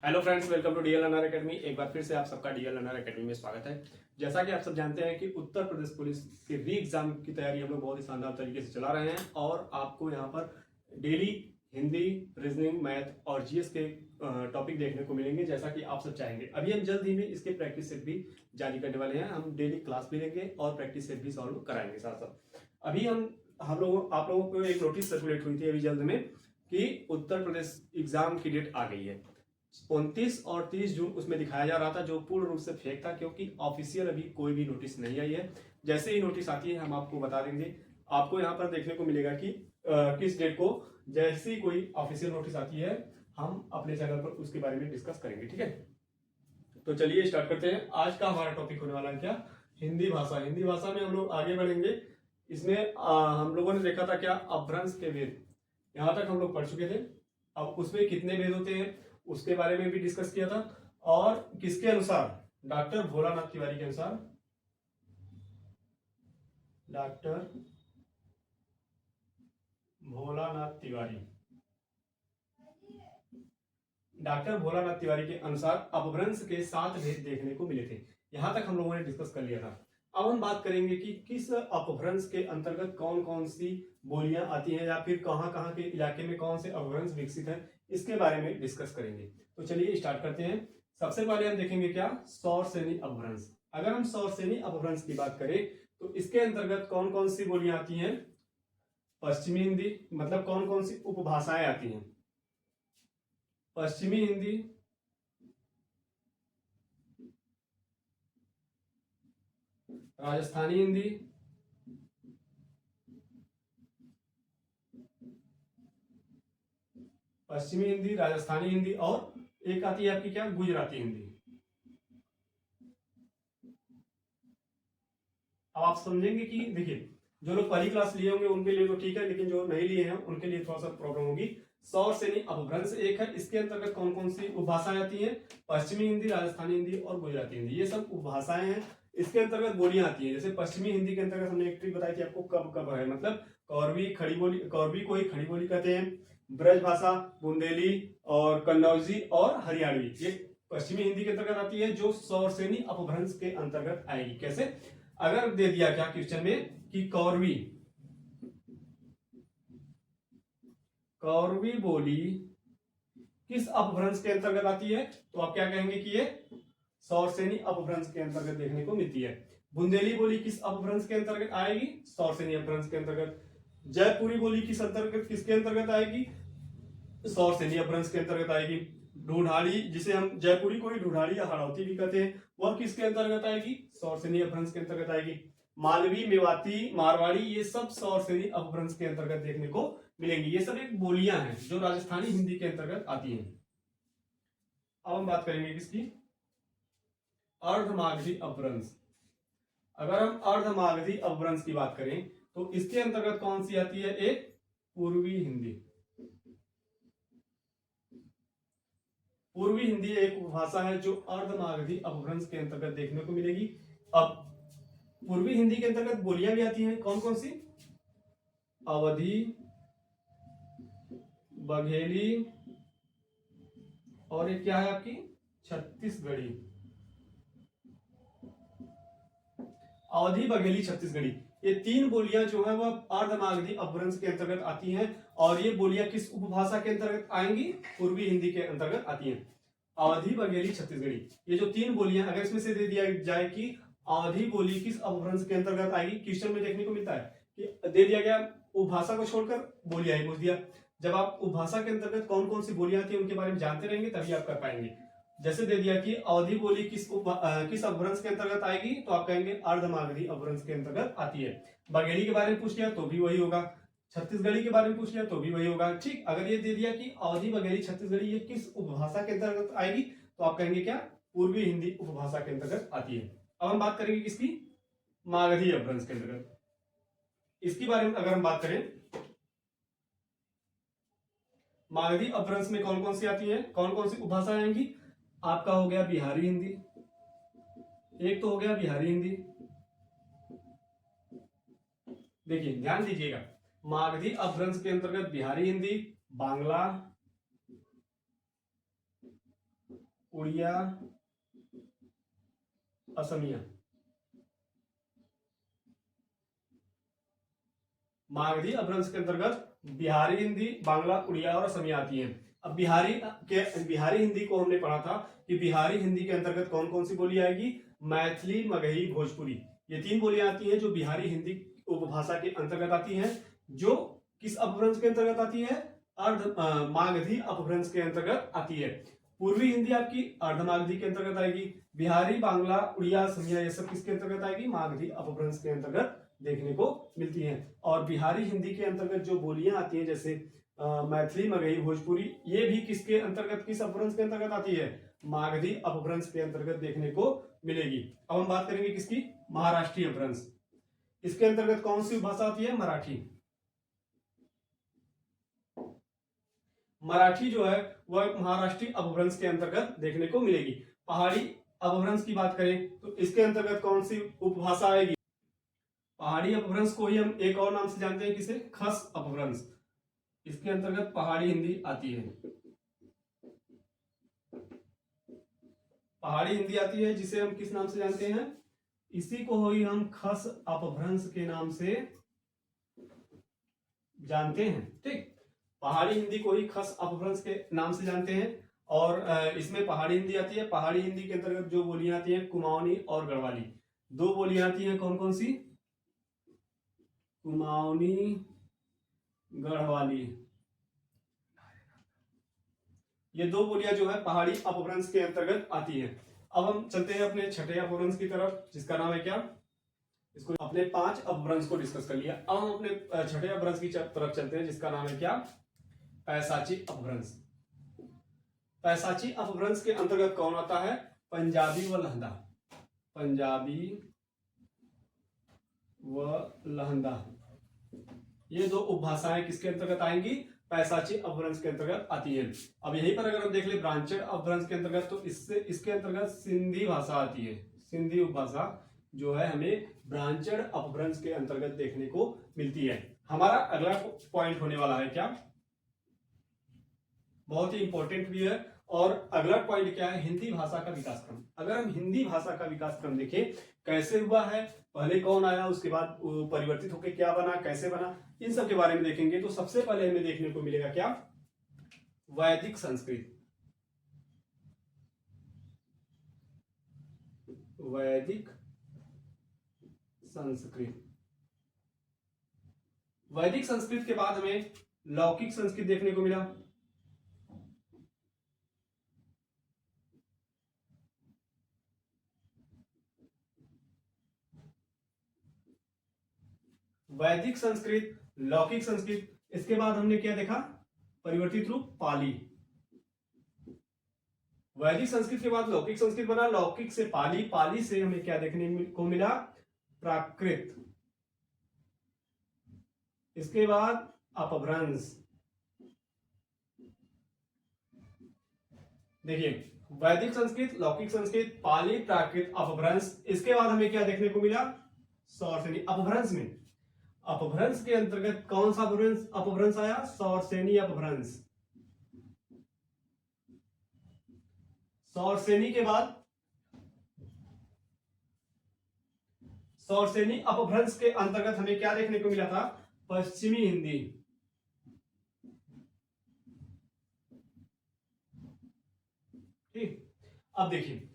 Hello friends, welcome to DL learner academy. एक बार फिर से आप सबका डीएल लर्नर एकेडमी में स्वागत है। जैसा कि आप सब जानते हैं कि उत्तर प्रदेश पुलिस के री एग्जाम की तैयारी हम लोग बहुत ही शानदार तरीके से चला रहे हैं और आपको यहाँ पर डेली हिंदी, रीजनिंग, मैथ और जीएस के टॉपिक देखने को मिलेंगे जैसा कि आप सब चाहेंगे। अभी हम जल्द ही में इसके प्रैक्टिस सेट भी जारी करने वाले हैं। हम डेली क्लास भी लेंगे और प्रैक्टिस सेट भी सॉल्व कराएंगे साथ साथ। अभी आप लोगों को एक नोटिस सर्कुलेट हुई थी अभी जल्द में कि उत्तर प्रदेश एग्जाम की डेट आ गई है। 29 और 30 जून उसमें दिखाया जा रहा था, जो पूर्ण रूप से फेक था क्योंकि ऑफिशियल अभी कोई भी नोटिस नहीं आई है। जैसे ही नोटिस आती है हम आपको बता देंगे। आपको यहाँ पर देखने को मिलेगा कि किस डेट को जैसे ही कोई ऑफिशियल नोटिस आती है हम अपने चैनल पर उसके बारे में डिस्कस करेंगे। ठीक है, तो चलिए स्टार्ट करते हैं। आज का हमारा टॉपिक होने वाला है क्या? हिंदी भाषा। हिंदी भाषा में हम लोग आगे बढ़ेंगे। इसमें हम लोगों ने देखा था क्या? अपभ्रंश के वेद, यहाँ तक हम लोग पढ़ चुके थे। अब उसमें कितने वेद होते हैं उसके बारे में भी डिस्कस किया था। और किसके अनुसार? डॉक्टर भोलानाथ तिवारी के अनुसार। डॉक्टर भोलानाथ तिवारी, डॉक्टर भोलानाथ तिवारी के अनुसार अपभ्रंश के 7 भेद देखने को मिले थे। यहां तक हम लोगों ने डिस्कस कर लिया था। अब हम बात करेंगे कि किस अपभ्रंश के अंतर्गत कौन कौन सी बोलियां आती हैं या फिर कहां कहां के इलाके में कौन से अपभ्रंश विकसित हैं, इसके बारे में डिस्कस करेंगे। तो चलिए स्टार्ट करते हैं। सबसे पहले हम देखेंगे क्या? सौर श्रेणी अपभ्रंश। अगर हम सौर श्रेणी अपभ्रंश की बात करें तो इसके अंतर्गत कौन कौन सी बोलियां आती हैं? पश्चिमी हिंदी, मतलब कौन कौन सी उपभाषाएं आती हैं? पश्चिमी हिंदी, राजस्थानी हिंदी, पश्चिमी हिंदी, राजस्थानी हिंदी और एक आती है आपकी क्या? गुजराती हिंदी। अब आप समझेंगे कि देखिए, जो लोग पहली क्लास लिए होंगे उनके लिए तो ठीक है, लेकिन जो नहीं लिए हैं उनके लिए थोड़ा सा प्रॉब्लम होगी। सौर श्रेणी अपभ्रंश एक है, इसके अंतर्गत कौन कौन सी उपभाषाएं आती हैं? पश्चिमी हिंदी, राजस्थानी हिंदी और गुजराती हिंदी, ये सब उपभाषाएं हैं। इसके अंतर्गत बोलियां आती हैं। जैसे पश्चिमी हिंदी के अंतर्गत हमने एक ट्रिक बताई थी आपको, कब कब है, मतलब कौरवी खड़ी बोली, कौरवी को ही खड़ी बोली कहते हैं। ब्रज भाषा, बुंदेली और कन्नौजी और हरियाणवी, ये पश्चिमी हिंदी के अंतर्गत आती है, जो सौर श्रेणी अपभ्रंश के अंतर्गत आएगी। कैसे? अगर दे दिया क्या क्वेश्चन में कि कौरवी, कौरवी बोली किस अपभ्रंश के अंतर्गत आती है, तो आप क्या कहेंगे कि ये सौर श्रेणी अपभ्रंश के अंतर्गत देखने को मिलती है। बुंदेली बोली किस अपभ्रंश के अंतर्गत आएगी? सौर श्रेणी अपभ्रंश के अंतर्गत। जयपुरी बोली किस अंतर्गत, किसके अंतर्गत आएगी? सौर श्रेणी अपभ्रंश के अंतर्गत आएगी। ढूढ़ाड़ी, जिसे हम जयपुरी को ही ढूढ़ाड़ी या हाड़ौती भी कहते हैं, वह किसके अंतर्गत आएगी? सौर श्रेणी अपभ्रंश के अंतर्गत आएगी। मालवी, मेवाती, मारवाड़ी, ये सब सौर श्रेणी अपभ्रंश के अंतर्गत देखने को मिलेंगी। ये सब एक बोलियां हैं जो राजस्थानी हिंदी के अंतर्गत आती हैं। अब हम बात करेंगे किसकी? अर्धमागधी अपभ्रंश। अगर हम अर्धमागधी अपभ्रंश की बात करें तो इसके अंतर्गत कौन सी आती है? एक पूर्वी हिंदी। पूर्वी हिंदी एक उपभाषा है जो अर्धमागधी अपभ्रंश के अंतर्गत देखने को मिलेगी। अब पूर्वी हिंदी के अंतर्गत बोलियां भी आती हैं, कौन कौन सी? अवधी, बघेली और एक क्या है आपकी? छत्तीसगढ़ी। अवधी, बघेली, छत्तीसगढ़ी, ये 3 बोलियां जो है वह अर्धमागधी अपभ्रंश के अंतर्गत आती हैं। और ये बोलियां किस उपभाषा के अंतर्गत आएंगी? पूर्वी हिंदी के अंतर्गत आती हैं। अवधी, बघेली, छत्तीसगढ़ी, ये जो 3 बोलियां, अगर इसमें से दे दिया जाए कि अवधी बोली किस अपभ्रंश के अंतर्गत आएगी, क्वेश्चन में देखने को मिलता है कि दे दिया गया उपभाषा को छोड़कर बोलियां ही पूछ दिया। जब आप उपभाषा के अंतर्गत कौन कौन सी बोलियां आती है उनके बारे में जानते रहेंगे तभी आप कर पाएंगे। जैसे दे दिया कि अवधी बोली किस अपभ्रंश के अंतर्गत आएगी, तो आप कहेंगे अर्धमागधी अपभ्रंश के अंतर्गत आती है। बघेली के बारे में पूछ लिया तो भी वही होगा। छत्तीसगढ़ी के बारे में पूछ लिया तो भी वही होगा। ठीक, अगर ये दे दिया कि अवधी, बघेली, छत्तीसगढ़ी ये किस उपभाषा के अंतर्गत आएगी, तो आप कहेंगे क्या? पूर्वी हिंदी उपभाषा के अंतर्गत आती है। अब हम बात करेंगे किसकी? मागधी अपभ्रंश के अंतर्गत। इसके बारे में अगर हम बात करें, मागधी अपभ्रंश में कौन कौन सी आती है, कौन कौन सी उपभाषाएं आएंगी? आपका हो गया बिहारी हिंदी, एक तो हो गया बिहारी हिंदी। देखिए ध्यान दीजिएगा, मागधी अपभ्रंश के अंतर्गत बिहारी हिंदी, बांग्ला, उड़िया, असमिया। मागधी अपभ्रंश के अंतर्गत बिहारी हिंदी, बांग्ला, उड़िया और असमिया आती है। अब बिहारी हिंदी को हमने पढ़ा था कि बिहारी हिंदी के अंतर्गत कौन कौन सी बोली आएगी? मैथिली, मगही, भोजपुरी, ये 3 बोलियां आती हैं जो बिहारी हिंदी उपभाषा के अंतर्गत आती हैं, जो किस अपभ्रंश के अंतर्गत आती है? मागधी अपभ्रंश के अंतर्गत आती है। पूर्वी हिंदी आपकी अर्धमागधी के अंतर्गत आएगी। बिहारी, बांग्ला, उड़िया, असमिया ये सब किसके अंतर्गत आएगी? मागधी अपभ्रंश के अंतर्गत देखने को मिलती हैं। और बिहारी हिंदी के अंतर्गत जो बोलियां आती हैं जैसे मैथिली, मगही, भोजपुरी, ये भी किसके अंतर्गत, किस अपभ्रंश के अंतर्गत आती है? मागधी अपभ्रंश के अंतर्गत देखने को मिलेगी। अब हम बात करेंगे किसकी? महाराष्ट्रीय अपभ्रंश। इसके अंतर्गत कौन सी भाषा आती है? मराठी। मराठी जो है वह महाराष्ट्रीय अपभ्रंश के अंतर्गत देखने को मिलेगी। पहाड़ी अपभ्रंश की बात करें तो इसके अंतर्गत कौन सी उपभाषा आएगी? पहाड़ी अपभ्रंश को ही हम एक और नाम से जानते हैं, किसे? खस अपभ्रंश। इसके अंतर्गत पहाड़ी हिंदी आती है। पहाड़ी हिंदी आती है जिसे हम किस नाम से जानते हैं? इसी को ही हम खस अपभ्रंश के नाम से जानते हैं। ठीक, पहाड़ी हिंदी को ही खस अपभ्रंश के नाम से जानते हैं। और इसमें पहाड़ी हिंदी आती है। पहाड़ी हिंदी के अंतर्गत जो बोलियां आती हैं कुमाऊनी और गढ़वाली, 2 बोलियां आती हैं। कौन कौन सी? कुमाऊनी, गढ़वाली, ये 2 बोलियां जो है पहाड़ी अपभ्रंश के अंतर्गत आती हैं। अब हम चलते हैं अपने छठे अपभ्रंश की तरफ, जिसका नाम है क्या? इसको अपने 5 अपभ्रंश को डिस्कस कर लिया। अब हम अपने छठे अपभ्रंश की तरफ चलते हैं, जिसका नाम है क्या? पैसाची अपभ्रंश। पैसाची अपभ्रंश के अंतर्गत कौन आता है? पंजाबी व लहंदा। पंजाबी व लहंदा, ये 2 उपभाषाएं किसके अंतर्गत आएंगी? पैसाची अपभ्रंश के अंतर्गत आती है। अब यहीं पर अगर हम देख ले ब्रांचेड अपभ्रंश के अंतर्गत, तो इसके अंतर्गत सिंधी भाषा आती है। सिंधी उपभाषा जो है हमें ब्रांचेड अपभ्रंश के अंतर्गत देखने को मिलती है। हमारा अगला पॉइंट होने वाला है क्या? बहुत ही इंपॉर्टेंट भी है। और अगला पॉइंट क्या है? हिंदी भाषा का विकास क्रम। अगर हम हिंदी भाषा का विकास क्रम देखें, कैसे हुआ है, पहले कौन आया, उसके बाद परिवर्तित होकर क्या बना, कैसे बना, इन सब के बारे में देखेंगे। तो सबसे पहले हमें देखने को मिलेगा क्या? वैदिक संस्कृत। वैदिक संस्कृत। वैदिक संस्कृत के बाद हमें लौकिक संस्कृत देखने को मिला। वैदिक संस्कृत, लौकिक संस्कृत, इसके बाद हमने क्या देखा? परिवर्तित रूप पाली। वैदिक संस्कृत के बाद लौकिक संस्कृत बना, लौकिक से पाली, पाली से हमें क्या देखने को मिला? प्राकृत। इसके बाद अपभ्रंश। देखिए, वैदिक संस्कृत, लौकिक संस्कृत, पाली, प्राकृत, अपभ्रंश। इसके बाद हमें क्या देखने को मिला? सौरसेनी। अपभ्रंश में, अपभ्रंश के अंतर्गत कौन सा अपभ्रंश आया? सौरसेनी अपभ्रंश। सौरसेनी के बाद, सौरसेनी अपभ्रंश के अंतर्गत हमें क्या देखने को मिला था? पश्चिमी हिंदी। ठीक, अब देखिए,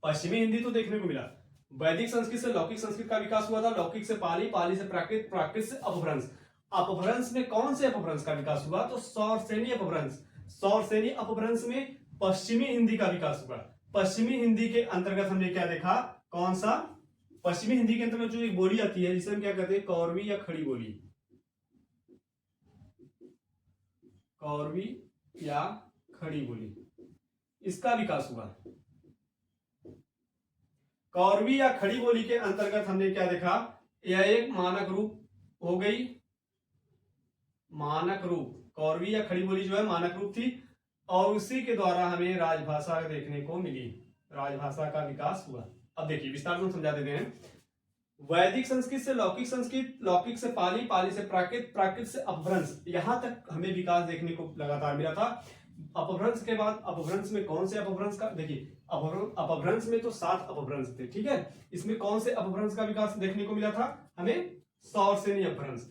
पश्चिमी हिंदी तो देखने को मिला। वैदिक संस्कृत से लौकिक संस्कृत का विकास हुआ था, लौकिक से पाली, पाली से प्राकृत, प्राकृत से अपभ्रंश। अपभ्रंश में कौन से अपभ्रंश का विकास हुआ? तो सौरसेनी अपभ्रंश। सौरसेनी अपभ्रंश में पश्चिमी हिंदी का विकास हुआ। पश्चिमी हिंदी के अंतर्गत हमने क्या देखा? कौन सा? पश्चिमी हिंदी के अंतर्गत जो एक बोली आती है जिसे हम क्या कहते हैं? कौरवी या खड़ी बोली। कौरवी या खड़ी बोली, इसका विकास हुआ। कौरवी या खड़ी बोली के अंतर्गत हमने क्या देखा? यह एक मानक रूप हो गई। मानक रूप, कौरवी या खड़ी बोली जो है मानक रूप थी, और उसी के द्वारा हमें राजभाषा देखने को मिली। राजभाषा का विकास हुआ। अब देखिए विस्तार से समझा देते हैं। वैदिक संस्कृत से लौकिक संस्कृत, लौकिक से पाली, पाली से प्राकृत, प्राकृत से अपभ्रंश, यहां तक हमें विकास देखने को लगातार मिला था। अपभ्रंश के बाद अपभ्रंश में कौन से अपभ्रंश का, देखिए अपभ्रंश में तो 7 अपभ्रंश थे, ठीक है। इसमें कौन से अपभ्रंश का विकास देखने को मिला था हमें? सौरसेनी अपभ्रंश।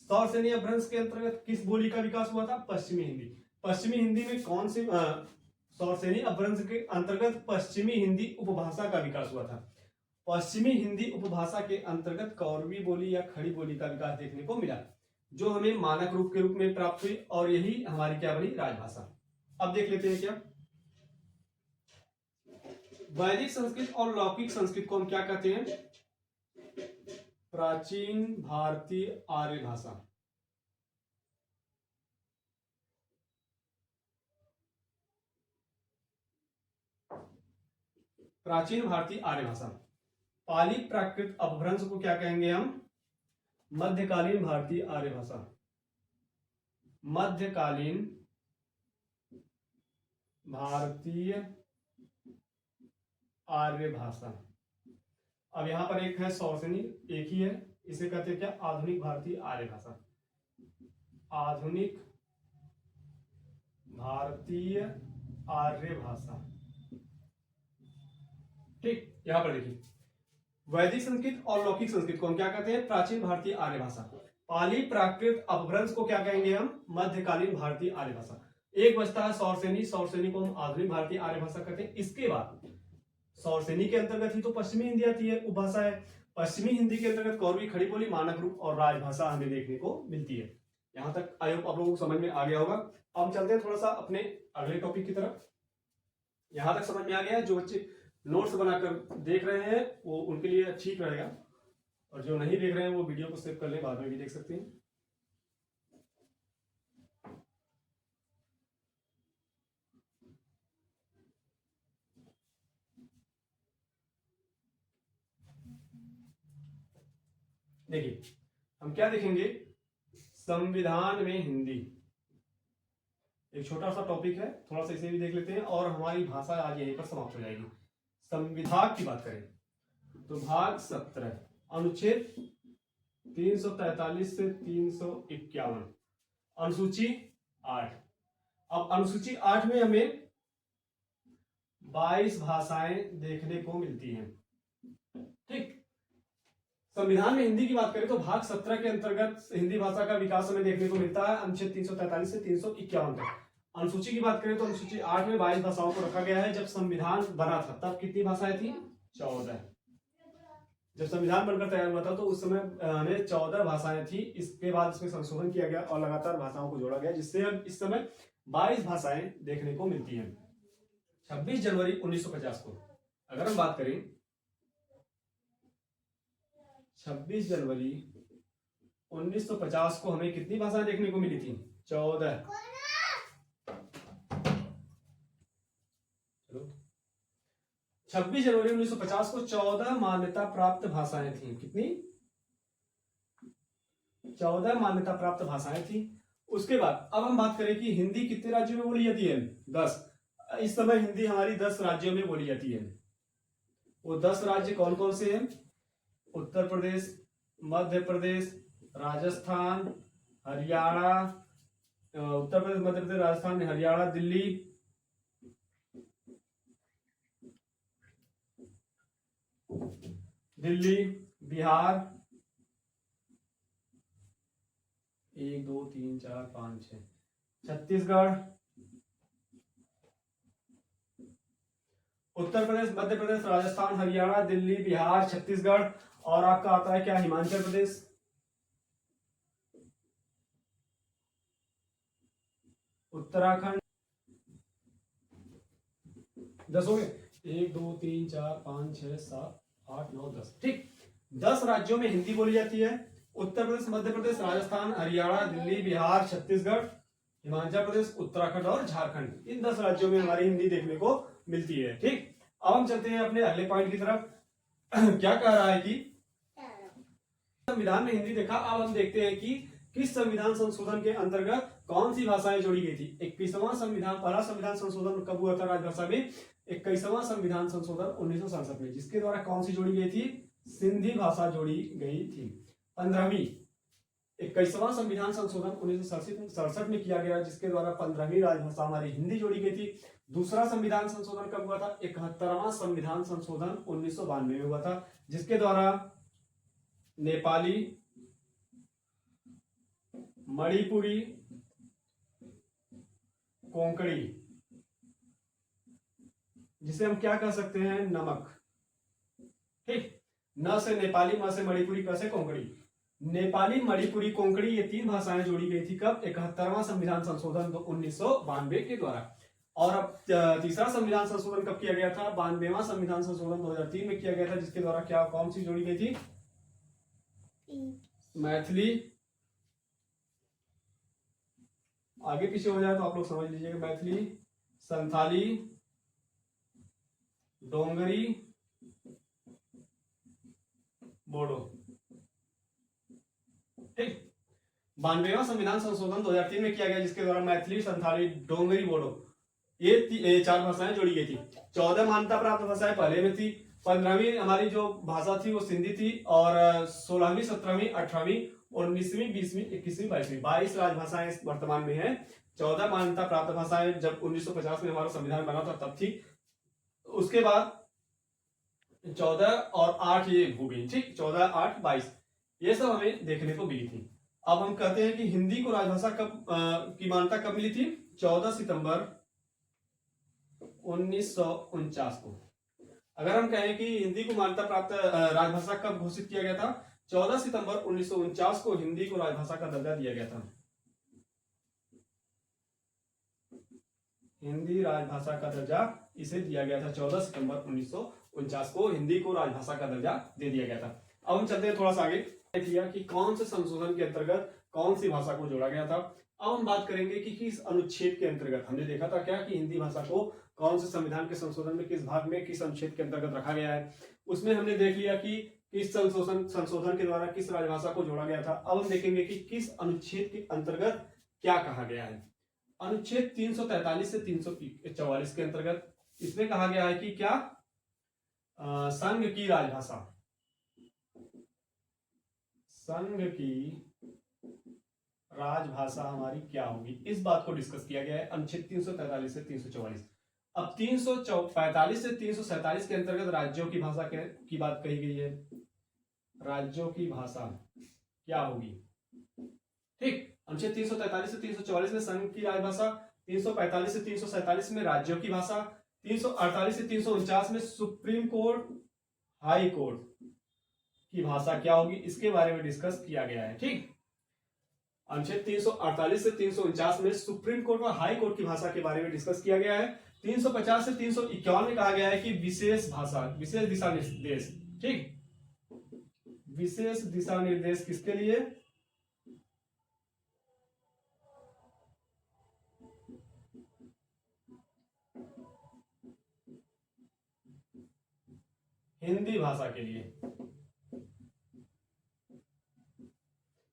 सौरसेनी अपभ्रंश के अंतर्गत किस बोली का विकास हुआ था? पश्चिमी हिंदी। पश्चिमी हिंदी में कौन से सौरसेनी अपभ्रंश के अंतर्गत पश्चिमी हिंदी उपभाषा का विकास हुआ था। पश्चिमी हिंदी उपभाषा के अंतर्गत कौरवी बोली या खड़ी बोली का विकास देखने को मिला, जो हमें मानक रूप के रूप में प्राप्त हुई, और यही हमारी क्या बनी? राजभाषा। अब देख लेते हैं क्या वैदिक संस्कृत और लौकिक संस्कृत को हम क्या कहते हैं? प्राचीन भारतीय आर्य भाषा। प्राचीन भारतीय आर्य भाषा। पाली प्राकृत अपभ्रंश को क्या कहेंगे हम? मध्यकालीन भारतीय आर्य भाषा। मध्यकालीन भारतीय आर्य भाषा। अब यहां पर एक है सौरसेनी, एक ही है, इसे कहते हैं क्या? आधुनिक भारतीय आर्य भाषा। आधुनिक भारतीय आर्य भाषा, ठीक। यहां पर देखिए वैदिक संस्कृत और लौकिक संस्कृत को हम क्या कहते हैं? प्राचीन भारतीय आर्य भाषा। पाली प्राकृत अपभ्रंश को क्या कहेंगे हम? मध्यकालीन भारतीय आर्य भाषा। एक बचता है सौरसेनी। सौरसेनी को हम आधुनिक भारतीय आर्य भाषा कहते हैं। इसके बाद सौरसेनी के अंतर्गत ही तो पश्चिमी हिंदी आती है, उपभाषा है। पश्चिमी हिंदी के अंतर्गत कौरवी, खड़ी बोली, मानक रूप और राजभाषा हमें देखने को मिलती है। यहां तक आई होप आप लोगों को समझ में आ गया होगा। अब हम चलते हैं थोड़ा सा अपने अगले टॉपिक की तरफ। यहां तक समझ में आ गया है? जो बच्चे नोट्स बनाकर देख रहे हैं वो उनके लिए ठीक रहेगा, और जो नहीं देख रहे हैं वो वीडियो को सेव कर ले, बाद में भी देख सकते हैं। देखिए हम क्या देखेंगे? संविधान में हिंदी, एक छोटा सा टॉपिक है, थोड़ा सा इसे भी देख लेते हैं और हमारी भाषा आज यहीं पर समाप्त हो जाएगी। संविधान की बात करें तो भाग 17 अनुच्छेद 343 से 351, अनुसूची 8। अब अनुसूची 8 में हमें 22 भाषाएं देखने को मिलती हैं, ठीक। संविधान में हिंदी की बात करें तो भाग 17 के अंतर्गत हिंदी भाषा का विकास हमें देखने को मिलता है अनुच्छेद 343 से 351 तक। अनुसूची की बात करें तो अनुसूची 8 में 22 भाषाओं को रखा गया है। जब संविधान बना था तब कितनी भाषाएं थी? 14। जब संविधान बनकर तैयार हुआ था तो उस समय हमें 14 भाषाएं थी। इसके बाद इसमें संशोधन किया गया और लगातार भाषाओं को जोड़ा गया, जिससे अब इस समय 22 भाषाएं देखने को मिलती हैं। 26 जनवरी 1950 को अगर हम बात करें, 26 जनवरी 1950 को हमें कितनी भाषाएं देखने को मिली थी? 14। 26 जनवरी 1950 को 14 मान्यता प्राप्त भाषाएं थी। कितनी? 14 मान्यता प्राप्त भाषाएं थी। उसके बाद अब हम बात करें कि हिंदी कितने राज्यों में बोली जाती है? 10। इस समय हिंदी हमारी 10 राज्यों में बोली जाती है। वो 10 राज्य कौन कौन से हैं? उत्तर प्रदेश, मध्य प्रदेश, राजस्थान, हरियाणा, उत्तर प्रदेश, मध्य प्रदेश, राजस्थान, हरियाणा, दिल्ली, बिहार, 1 2 3 4 5 6, छत्तीसगढ़, उत्तर प्रदेश, मध्य प्रदेश, राजस्थान, हरियाणा, दिल्ली, बिहार, छत्तीसगढ़, और आपका आता है क्या? हिमाचल प्रदेश, उत्तराखंड। 10 हो गए? 1 2 3 4 5 6 7 8 9 10, ठीक। 10 राज्यों में हिंदी बोली जाती है। उत्तर प्रदेश, मध्य प्रदेश, राजस्थान, हरियाणा, दिल्ली, बिहार, छत्तीसगढ़, हिमाचल प्रदेश, उत्तराखंड और झारखंड। इन 10 राज्यों में हमारी हिंदी देखने को मिलती है, ठीक। अब हम चलते हैं अपने अगले पॉइंट की तरफ। क्या कह रहा है कि संविधान में हिंदी देखा, अब हम देखते हैं कि किस संविधान संशोधन के अंतर्गत कौन सी भाषाएं जोड़ी गई थी। 21वां संविधान, पहला संविधान संशोधन कब हुआ था राजभाषा में? 21वां संविधान संशोधन 1967 में, जिसके द्वारा कौन सी जोड़ी गई थी? सिंधी भाषा जोड़ी गई थी। 15वीं 21वां संविधान संशोधन 1967 में किया गया, जिसके द्वारा 15वीं राजभाषा हमारी हिंदी जोड़ी गई थी। दूसरा संविधान संशोधन कब हुआ था? 71वां संविधान संशोधन 1992 में हुआ था, जिसके द्वारा नेपाली, मणिपुरी, कोंकणी, जिसे हम क्या कह सकते हैं? नमक। ठीक, न से नेपाली, म से मणिपुरी, क से कोंकणी। नेपाली, मणिपुरी, कोंकणी ये 3 भाषाएं जोड़ी गई थी कब? 71वां संविधान संशोधन 1992 के द्वारा। और अब तीसरा संविधान संशोधन कब किया गया था? 92वां संविधान संशोधन 2003 में किया गया था, जिसके द्वारा क्या कौन सी जोड़ी गई थी? मैथिली, आगे पीछे हो जाए तो आप लोग समझ लीजिएगा, मैथिली, संथाली, डोंगरी, बोडो। ठीक, 92वां संविधान संशोधन 2003 में किया गया, जिसके द्वारा मैथिली, संथाली, डोंगरी, बोडो ये 4 भाषाएं जोड़ी गई थी। 14 मान्यता प्राप्त भाषाएं पहले में थी। 15वीं हमारी जो भाषा थी वो सिंधी थी, और 16वीं, 17वीं, 18वीं, 19वीं, 20वीं, 21वीं, 22वीं 22 राजभाषाएं वर्तमान में है। 14 मान्यता प्राप्त भाषाएं जब 1950 में हमारा संविधान बना था तब थी। उसके बाद 14 और 8 ये हो गई। ठीक, 14, 8, 22 ये सब हमें देखने को मिली थी। अब हम कहते हैं कि हिंदी को राजभाषा कब की मान्यता कब मिली थी? 14 सितंबर 1949 को। अगर हम कहें कि हिंदी को मान्यता प्राप्त राजभाषा कब घोषित किया गया था? 14 सितंबर 1949 को हिंदी को राजभाषा का दर्जा दिया गया था। हिंदी राजभाषा का दर्जा इसे दिया गया था। 14 सितंबर 1949 को हिंदी को राजभाषा का दर्जा दे दिया गया था। अब हम चलते हैं थोड़ा सा आगे, किया कि कौन से संशोधन के अंतर्गत कौन सी भाषा को जोड़ा गया था। अब हम बात करेंगे कि किस अनुच्छेद के अंतर्गत। हमने देखा था क्या कि हिंदी भाषा को कौन से संविधान के संशोधन में किस भाग में किस अनुच्छेद के अंतर्गत रखा गया है। उसमें हमने देख लिया कि किस संशोधन के द्वारा किस राजभाषा को जोड़ा गया था। अब हम देखेंगे कि किस अनुच्छेद के अंतर्गत क्या कहा गया है। अनुच्छेद 343 से 344 के अंतर्गत इसमें कहा गया है कि क्या संघ की राजभाषा, संघ की राजभाषा हमारी क्या होगी, इस बात को डिस्कस किया गया है अनुच्छेद 343 से 344। अब 345 से 347 के अंतर्गत राज्यों की भाषा की बात कही गई है। राज्यों की भाषा क्या होगी? ठीक, अनुच्छेद 343 से 344 में संघ की राजभाषा, 345 से 347 में राज्यों की भाषा, 348 से 349 में सुप्रीम कोर्ट, हाई कोर्ट की भाषा क्या होगी, इसके बारे में डिस्कस किया गया है। ठीक, अनुच्छेद 348 से 349 में सुप्रीम कोर्ट और हाई कोर्ट की भाषा के बारे में डिस्कस किया गया है। 350 से 351 में कहा गया है कि विशेष भाषा, विशेष दिशा निर्देश। ठीक, विशेष दिशा निर्देश किसके लिए? हिंदी भाषा के लिए।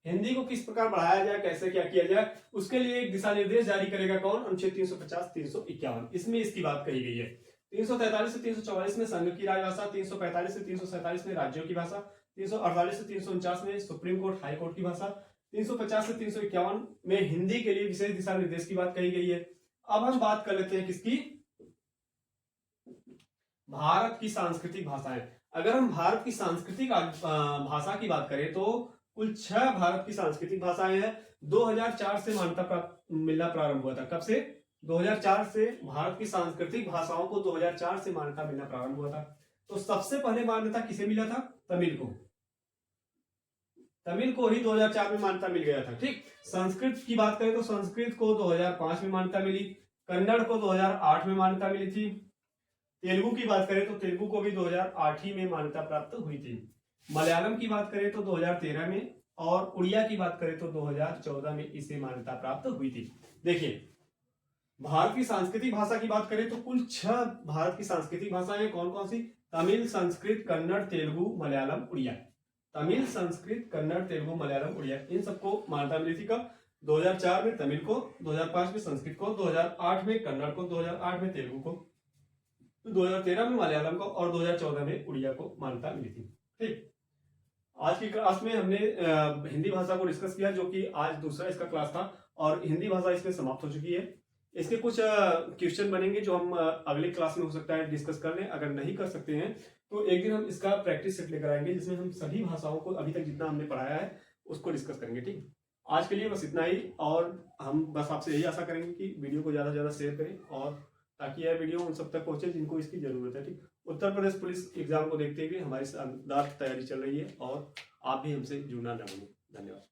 हिंदी को किस प्रकार बढ़ाया जाए, कैसे क्या किया जाए, उसके लिए एक दिशा निर्देश जारी करेगा कौन? अनुच्छेद 350, 351। इसमें इसकी बात कही गई है। 343 से 344 में संघ की राजभाषा, 345 से 347 में राज्यों की भाषा, 348 से 349 में सुप्रीम कोर्ट, हाई कोर्ट की भाषा, 350 से 351 में हिंदी के लिए विशेष दिशा निर्देश की बात कही गई है। अब हम बात कर लेते हैं किसकी? भारत की सांस्कृतिक भाषाएं। अगर हम भारत की सांस्कृतिक भाषा की बात करें तो कुल 6 भारत की सांस्कृतिक भाषाएं हैं। 2004 से मान्यता मिलना प्रारंभ हुआ था। कब से? 2004 से भारत की सांस्कृतिक भाषाओं को 2004 से मान्यता मिलना प्रारंभ हुआ था। तो सबसे पहले मान्यता किसे मिला था? तमिल को। तमिल को ही 2004 में मान्यता मिल गया था। ठीक, संस्कृत की बात करें तो संस्कृत को 2005 में मान्यता मिली। कन्नड़ को 2008 में मान्यता मिली थी। तेलुगु की बात करें तो तेलुगु को भी 2008 ही में मान्यता प्राप्त हुई थी। मलयालम की बात करें तो 2013 में, और उड़िया की बात करें तो 2014 में इसे मान्यता प्राप्त हुई थी। देखिए, भारत की सांस्कृतिक भाषा की बात करें तो कुल 6 भारत की सांस्कृतिक भाषाएं कौन कौन सी? तमिल, संस्कृत, कन्नड़, तेलुगु, मलयालम, उड़िया। तमिल, संस्कृत, कन्नड़, तेलुगु, मलयालम, उड़िया, इन सबको मान्यता मिली थी। कब? 2004 में तमिल को, 2005 में संस्कृत को, 2008 में कन्नड़ को, 2008 में तेलुगु को, 2013 में मलयालम को और 2014 में उड़िया को मान्यता मिली थी। ठीक, आज की क्लास में हमने हिंदी भाषा को डिस्कस किया, जो कि आज दूसरा इसका क्लास था और हिंदी भाषा इसमें समाप्त हो चुकी है। इसके कुछ क्वेश्चन बनेंगे जो हम अगली क्लास में हो सकता है डिस्कस कर लें। अगर नहीं कर सकते हैं तो एक दिन हम इसका प्रैक्टिस सेट लेकर आएंगे, जिसमें हम सभी भाषाओं को अभी तक जितना हमने पढ़ाया है उसको डिस्कस करेंगे। ठीक, आज के लिए बस इतना ही, और हम बस आपसे यही आशा करेंगे कि वीडियो को ज़्यादा से ज़्यादा शेयर करें, और ताकि यह वीडियो उन सब तक पहुंचे जिनको इसकी ज़रूरत है। ठीक, उत्तर प्रदेश पुलिस एग्जाम को देखते हुए हमारी शानदार तैयारी चल रही है, और आप भी हमसे जुड़ना न भूलें। धन्यवाद।